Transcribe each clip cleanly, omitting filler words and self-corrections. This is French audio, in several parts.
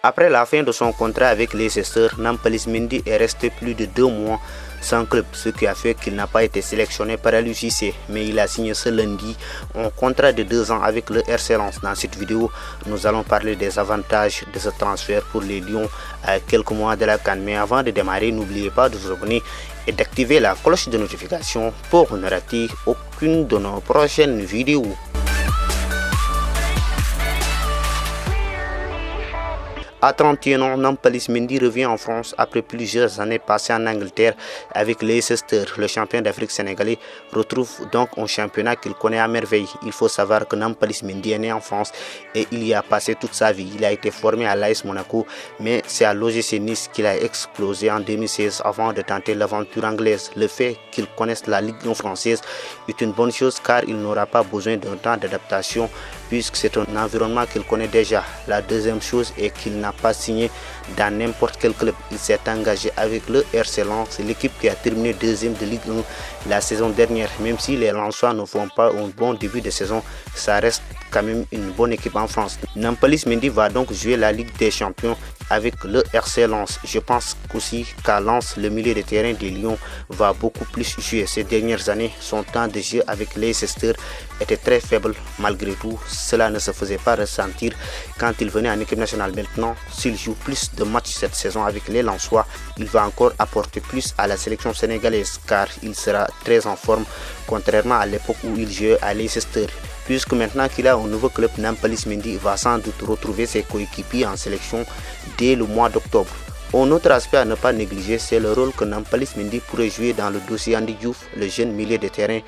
Après la fin de son contrat avec Leicester, Nampalys Mendy est resté plus de 2 mois sans club, ce qui a fait qu'il n'a pas été sélectionné par l'UCC, mais il a signé ce lundi un contrat de 2 ans avec le RC Lens. Dans cette vidéo, nous allons parler des avantages de ce transfert pour les Lions à quelques mois de la CAN. Mais avant de démarrer, n'oubliez pas de vous abonner et d'activer la cloche de notification pour ne rater aucune de nos prochaines vidéos. À 31 ans, Nampalys Mendy revient en France après plusieurs années passées en Angleterre avec Leicester. Le champion d'Afrique sénégalais retrouve donc un championnat qu'il connaît à merveille. Il faut savoir que Nampalys Mendy est né en France et il y a passé toute sa vie. Il a été formé à l'AS Monaco, mais c'est à l'OGC Nice qu'il a explosé en 2016 avant de tenter l'aventure anglaise. Le fait qu'il connaisse la Ligue 1 française est une bonne chose car il n'aura pas besoin d'un temps d'adaptation puisque c'est un environnement qu'il connaît déjà. La deuxième chose est qu'il n'a pas signé dans n'importe quel club. Il s'est engagé avec le RC Lens, l'équipe qui a terminé deuxième de Ligue 1 la saison dernière. Même si les Lensois ne font pas un bon début de saison, ça reste quand même une bonne équipe en France. Nampalys Mendy va donc jouer la Ligue des Champions avec le RC Lens. Je pense aussi qu'à Lens, le milieu de terrain des Lions va beaucoup plus jouer. Ces dernières années, son temps de jeu avec Leicester était très faible. Malgré tout, cela ne se faisait pas ressentir quand il venait en équipe nationale. Maintenant, s'il joue plus de matchs cette saison avec les Lensois, il va encore apporter plus à la sélection sénégalaise car il sera très en forme, contrairement à l'époque où il jouait à Leicester. Puisque maintenant qu'il a un nouveau club, Nampalys Mendy va sans doute retrouver ses coéquipiers en sélection dès le mois d'octobre. Un autre aspect à ne pas négliger, c'est le rôle que Nampalys Mendy pourrait jouer dans le dossier Andy Diouf, le jeune milieu de terrain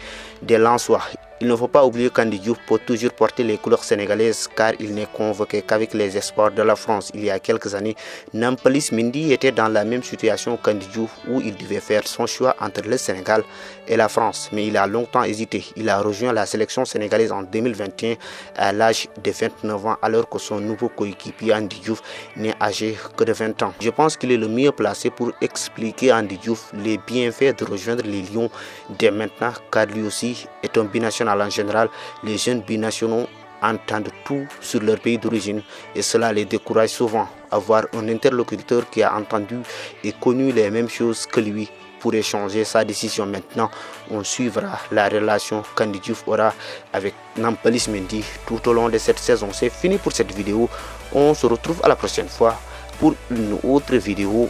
des Lensois. Il ne faut pas oublier qu'Andy Diouf peut toujours porter les couleurs sénégalaises car il n'est convoqué qu'avec les espoirs de la France. Il y a quelques années, Nampalys Mendy était dans la même situation qu'Andy Diouf où il devait faire son choix entre le Sénégal et la France. Mais il a longtemps hésité. Il a rejoint la sélection sénégalaise en 2021 à l'âge de 29 ans alors que son nouveau coéquipier Andy Diouf n'est âgé que de 20 ans. Je pense qu'il est le mieux placé pour expliquer à Andy Diouf les bienfaits de rejoindre les Lions dès maintenant car lui aussi est un binational. En général, les jeunes binationaux entendent tout sur leur pays d'origine et cela les décourage souvent. Avoir un interlocuteur qui a entendu et connu les mêmes choses que lui pourrait changer sa décision. Maintenant, on suivra la relation qu'Andy Diouf aura avec Nampalys Mendy tout au long de cette saison. C'est fini pour cette vidéo. On se retrouve à la prochaine fois pour une autre vidéo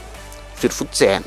sur FootSen.